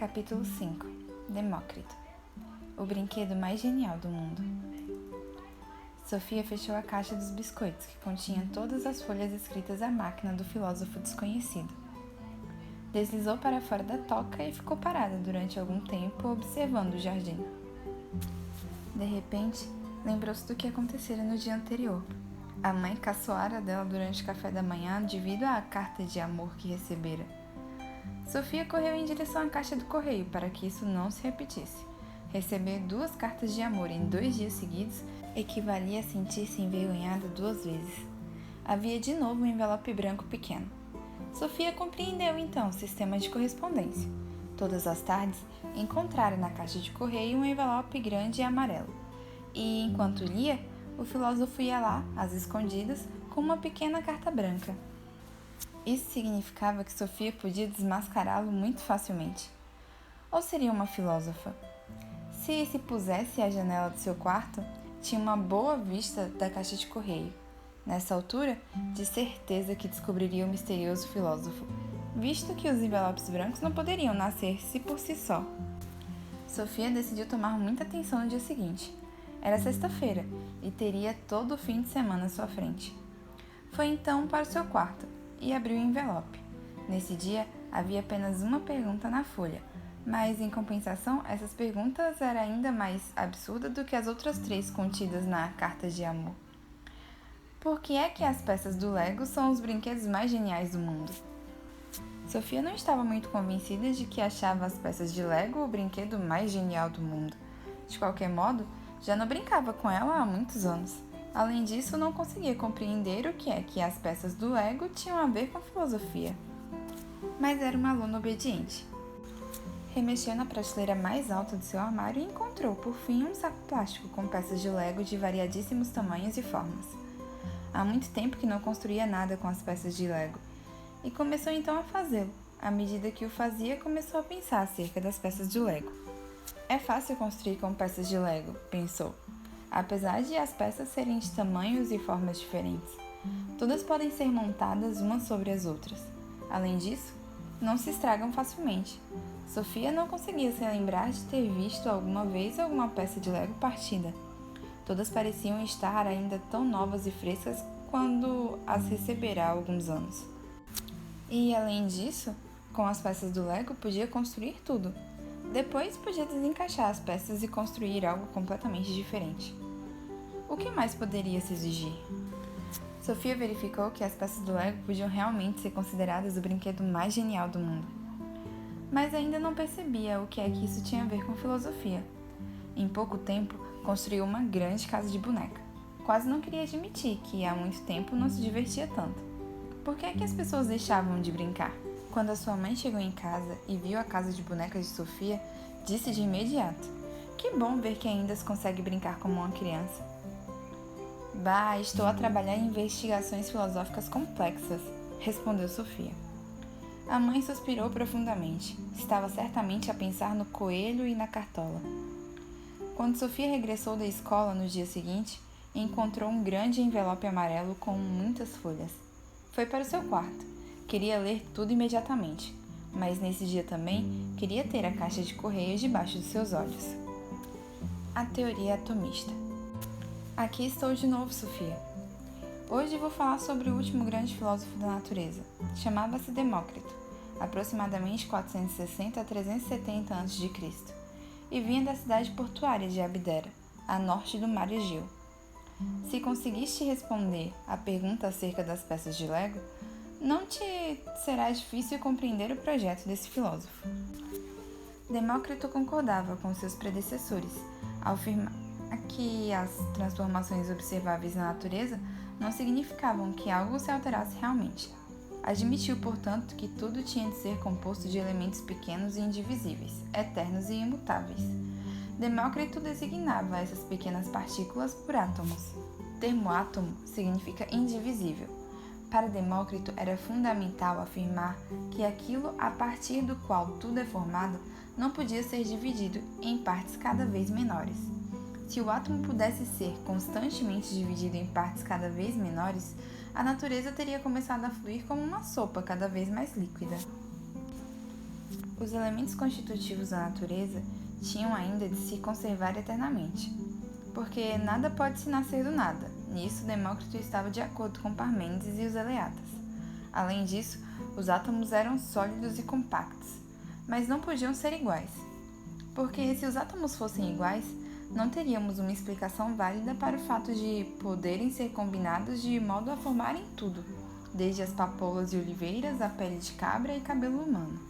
Capítulo 5 Demócrito, o brinquedo mais genial do mundo. Sofia fechou a caixa dos biscoitos, que continha todas as folhas escritas à máquina do filósofo desconhecido. Deslizou para fora da toca e ficou parada durante algum tempo observando o jardim. De repente, lembrou-se do que acontecera no dia anterior. A mãe caçoara dela durante o café da manhã devido à carta de amor que recebera. Sofia correu em direção à caixa do correio para que isso não se repetisse. Receber 2 cartas de amor em 2 dias seguidos equivalia a sentir-se envergonhada 2 vezes. Havia de novo um envelope branco pequeno. Sofia compreendeu então o sistema de correspondência. Todas as tardes, encontrara na caixa de correio um envelope grande e amarelo. E, enquanto lia, o filósofo ia lá, às escondidas, com uma pequena carta branca. Isso significava que Sofia podia desmascará-lo muito facilmente. Ou seria uma filósofa? Se pusesse à janela do seu quarto, tinha uma boa vista da caixa de correio. Nessa altura, de certeza que descobriria o misterioso filósofo, visto que os envelopes brancos não poderiam nascer-se por si só. Sofia decidiu tomar muita atenção no dia seguinte. Era sexta-feira e teria todo o fim de semana à sua frente. Foi então para o seu quarto e abriu o envelope. Nesse dia, havia apenas uma pergunta na folha, mas, em compensação, essas perguntas eram ainda mais absurdas do que as outras 3 contidas na carta de amor. Por que é que as peças do Lego são os brinquedos mais geniais do mundo? Sofia não estava muito convencida de que achava as peças de Lego o brinquedo mais genial do mundo. De qualquer modo, já não brincava com ela há muitos anos. Além disso, não conseguia compreender o que é que as peças do Lego tinham a ver com filosofia. Mas era uma aluna obediente. Remexeu na prateleira mais alta do seu armário e encontrou, por fim, um saco plástico com peças de Lego de variadíssimos tamanhos e formas. Há muito tempo que não construía nada com as peças de Lego, e começou então a fazê-lo. À medida que o fazia, começou a pensar acerca das peças de Lego. É fácil construir com peças de Lego, pensou. Apesar de as peças serem de tamanhos e formas diferentes, todas podem ser montadas umas sobre as outras. Além disso, não se estragam facilmente. Sofia não conseguia se lembrar de ter visto alguma vez alguma peça de Lego partida. Todas pareciam estar ainda tão novas e frescas quando as recebera há alguns anos. E, além disso, com as peças do Lego podia construir tudo. Depois podia desencaixar as peças e construir algo completamente diferente. O que mais poderia se exigir? Sofia verificou que as peças do Lego podiam realmente ser consideradas o brinquedo mais genial do mundo. Mas ainda não percebia o que é que isso tinha a ver com filosofia. Em pouco tempo, construiu uma grande casa de boneca. Quase não queria admitir que há muito tempo não se divertia tanto. Por que é que as pessoas deixavam de brincar? Quando a sua mãe chegou em casa e viu a casa de bonecas de Sofia, disse de imediato: "Que bom ver que ainda se consegue brincar como uma criança." "Bah, estou a trabalhar em investigações filosóficas complexas", respondeu Sofia. A mãe suspirou profundamente. Estava certamente a pensar no coelho e na cartola. Quando Sofia regressou da escola no dia seguinte, encontrou um grande envelope amarelo com muitas folhas. Foi para o seu quarto. Queria ler tudo imediatamente, mas nesse dia também queria ter a caixa de correios debaixo dos seus olhos. A teoria atomista. Aqui estou de novo, Sofia. Hoje vou falar sobre o último grande filósofo da natureza. Chamava-se Demócrito, aproximadamente 460 a 370 a.C., e vinha da cidade portuária de Abdera, a norte do mar Egeu. Se conseguiste responder à pergunta acerca das peças de Lego, não te será difícil compreender o projeto desse filósofo. Demócrito concordava com seus predecessores ao afirmar que as transformações observáveis na natureza não significavam que algo se alterasse realmente. Admitiu, portanto, que tudo tinha de ser composto de elementos pequenos e indivisíveis, eternos e imutáveis. Demócrito designava essas pequenas partículas por átomos. O termo átomo significa indivisível. Para Demócrito era fundamental afirmar que aquilo a partir do qual tudo é formado não podia ser dividido em partes cada vez menores. Se o átomo pudesse ser constantemente dividido em partes cada vez menores, a natureza teria começado a fluir como uma sopa cada vez mais líquida. Os elementos constitutivos da natureza tinham ainda de se conservar eternamente, porque nada pode se nascer do nada. Nisso, Demócrito estava de acordo com Parmênides e os Eleatas. Além disso, os átomos eram sólidos e compactos, mas não podiam ser iguais, porque se os átomos fossem iguais, não teríamos uma explicação válida para o fato de poderem ser combinados de modo a formarem tudo, desde as papoulas de oliveiras, a pele de cabra e cabelo humano.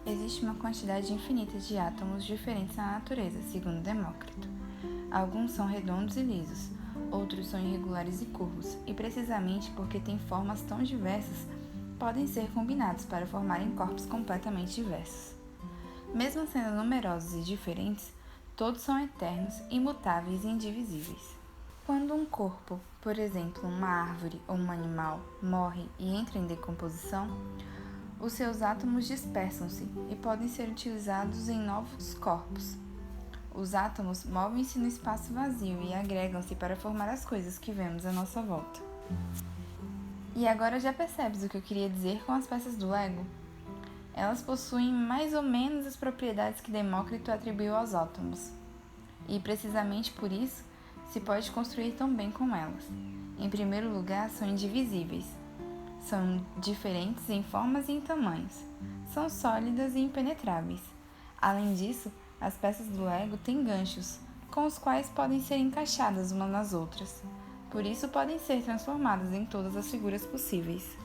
Existe uma quantidade infinita de átomos diferentes na natureza, segundo Demócrito. Alguns são redondos e lisos, outros são irregulares e curvos, e precisamente porque têm formas tão diversas, podem ser combinados para formarem corpos completamente diversos. Mesmo sendo numerosos e diferentes, todos são eternos, imutáveis e indivisíveis. Quando um corpo, por exemplo, uma árvore ou um animal, morre e entra em decomposição, os seus átomos dispersam-se e podem ser utilizados em novos corpos. Os átomos movem-se no espaço vazio e agregam-se para formar as coisas que vemos à nossa volta. E agora já percebes o que eu queria dizer com as peças do Lego? Elas possuem mais ou menos as propriedades que Demócrito atribuiu aos átomos. E precisamente por isso, se pode construir tão bem com elas. Em primeiro lugar, são indivisíveis. São diferentes em formas e em tamanhos. São sólidas e impenetráveis. Além disso, as peças do Lego têm ganchos, com os quais podem ser encaixadas umas nas outras. Por isso, podem ser transformadas em todas as figuras possíveis.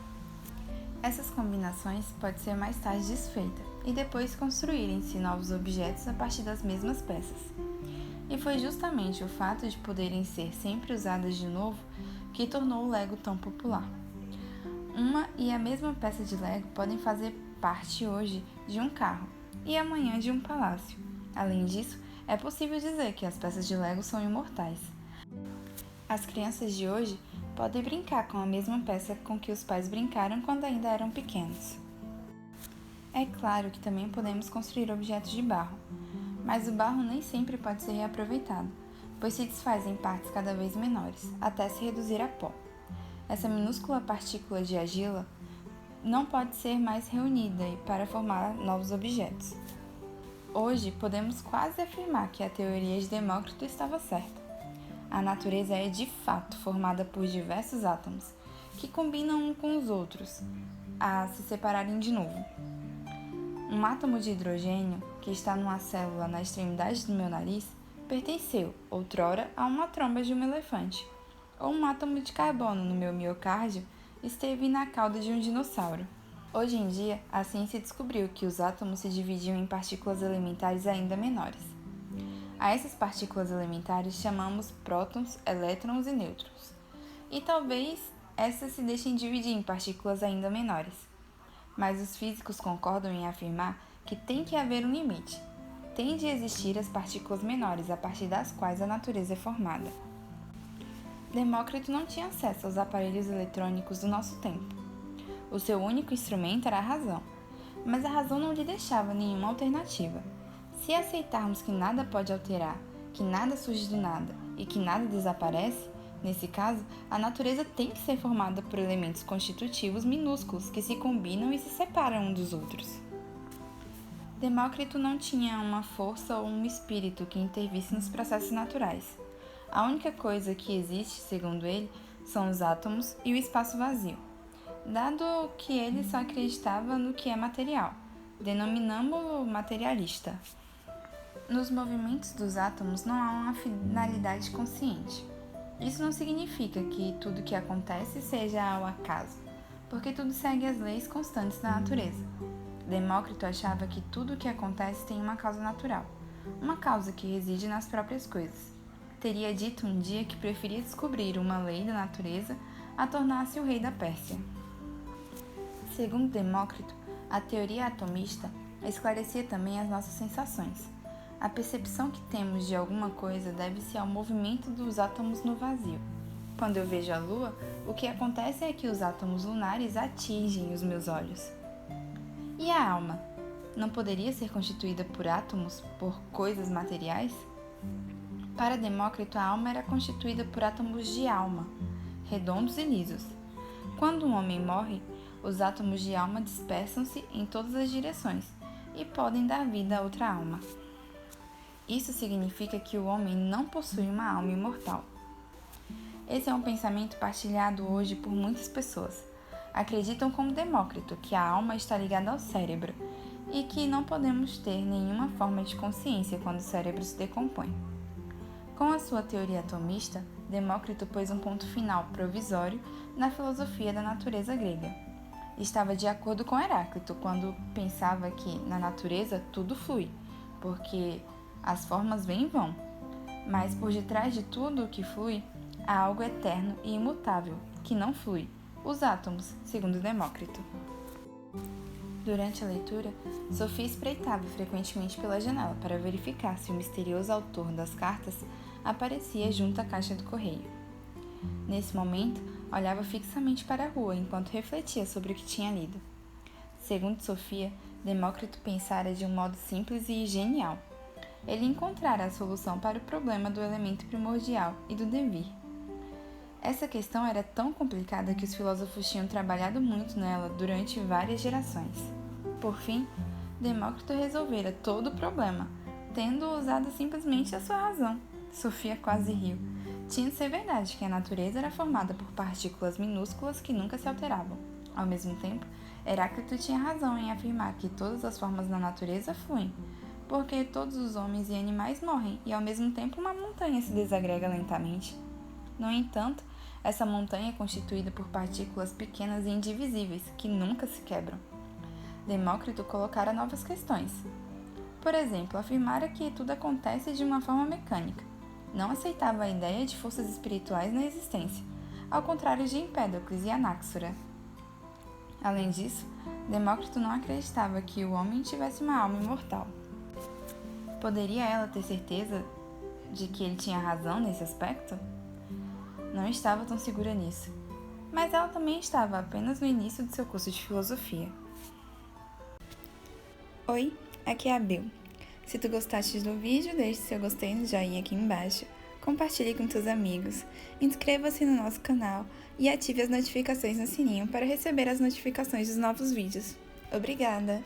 Essas combinações podem ser mais tarde desfeitas e depois construírem-se novos objetos a partir das mesmas peças. E foi justamente o fato de poderem ser sempre usadas de novo que tornou o Lego tão popular. Uma e a mesma peça de Lego podem fazer parte hoje de um carro e amanhã de um palácio. Além disso, é possível dizer que as peças de Lego são imortais. As crianças de hoje podem brincar com a mesma peça com que os pais brincaram quando ainda eram pequenos. É claro que também podemos construir objetos de barro, mas o barro nem sempre pode ser reaproveitado, pois se desfaz em partes cada vez menores, até se reduzir a pó. Essa minúscula partícula de argila não pode ser mais reunida para formar novos objetos. Hoje, podemos quase afirmar que a teoria de Demócrito estava certa. A natureza é de fato formada por diversos átomos, que combinam uns com os outros, a se separarem de novo. Um átomo de hidrogênio, que está numa célula na extremidade do meu nariz, pertenceu, outrora, a uma tromba de um elefante. Ou um átomo de carbono no meu miocárdio esteve na cauda de um dinossauro. Hoje em dia, a ciência descobriu que os átomos se dividiam em partículas elementares ainda menores. A essas partículas elementares chamamos prótons, elétrons e nêutrons. E talvez essas se deixem dividir em partículas ainda menores. Mas os físicos concordam em afirmar que tem que haver um limite. Tem de existir as partículas menores a partir das quais a natureza é formada. Demócrito não tinha acesso aos aparelhos eletrônicos do nosso tempo. O seu único instrumento era a razão, mas a razão não lhe deixava nenhuma alternativa. Se aceitarmos que nada pode alterar, que nada surge do nada e que nada desaparece, nesse caso, a natureza tem que ser formada por elementos constitutivos minúsculos que se combinam e se separam uns dos outros. Demócrito não tinha uma força ou um espírito que intervisse nos processos naturais. A única coisa que existe, segundo ele, são os átomos e o espaço vazio. Dado que ele só acreditava no que é material, denominamo-lo materialista. Nos movimentos dos átomos não há uma finalidade consciente. Isso não significa que tudo que acontece seja ao acaso, porque tudo segue as leis constantes da natureza. Demócrito achava que tudo o que acontece tem uma causa natural, uma causa que reside nas próprias coisas. Teria dito um dia que preferia descobrir uma lei da natureza a tornar-se o rei da Pérsia. Segundo Demócrito, a teoria atomista esclarecia também as nossas sensações. A percepção que temos de alguma coisa deve-se ao movimento dos átomos no vazio. Quando eu vejo a lua, o que acontece é que os átomos lunares atingem os meus olhos. E a alma? Não poderia ser constituída por átomos, por coisas materiais? Para Demócrito, a alma era constituída por átomos de alma, redondos e lisos. Quando um homem morre, Os átomos de alma dispersam-se em todas as direções e podem dar vida a outra alma. Isso significa que o homem não possui uma alma imortal. Esse é um pensamento partilhado hoje por muitas pessoas. Acreditam como Demócrito que a alma está ligada ao cérebro e que não podemos ter nenhuma forma de consciência quando o cérebro se decompõe. Com a sua teoria atomista, Demócrito pôs um ponto final provisório na filosofia da natureza grega. Estava de acordo com Heráclito quando pensava que na natureza tudo flui, porque as formas vêm e vão. Mas por detrás de tudo o que flui, há algo eterno e imutável, que não flui, os átomos, segundo Demócrito. Durante a leitura, Sofia espreitava frequentemente pela janela para verificar se o misterioso autor das cartas aparecia junto à caixa do correio. Nesse momento, olhava fixamente para a rua enquanto refletia sobre o que tinha lido. Segundo Sofia, Demócrito pensara de um modo simples e genial. Ele encontrara a solução para o problema do elemento primordial e do devir. Essa questão era tão complicada que os filósofos tinham trabalhado muito nela durante várias gerações. Por fim, Demócrito resolvera todo o problema, tendo usado simplesmente a sua razão. Sofia quase riu. Tinha de ser verdade que a natureza era formada por partículas minúsculas que nunca se alteravam. Ao mesmo tempo, Heráclito tinha razão em afirmar que todas as formas na natureza fluem, porque todos os homens e animais morrem e ao mesmo tempo uma montanha se desagrega lentamente. No entanto, essa montanha é constituída por partículas pequenas e indivisíveis que nunca se quebram. Demócrito colocara novas questões. Por exemplo, afirmara que tudo acontece de uma forma mecânica. Não aceitava a ideia de forças espirituais na existência, ao contrário de Empédocles e Anaxora. Além disso, Demócrito não acreditava que o homem tivesse uma alma imortal. Poderia ela ter certeza de que ele tinha razão nesse aspecto? Não estava tão segura nisso, mas ela também estava apenas no início de seu curso de filosofia. Oi, aqui é a Bel. Se tu gostaste do vídeo, deixe seu gostei no joinha aqui embaixo, compartilhe com teus amigos, inscreva-se no nosso canal e ative as notificações no sininho para receber as notificações dos novos vídeos. Obrigada!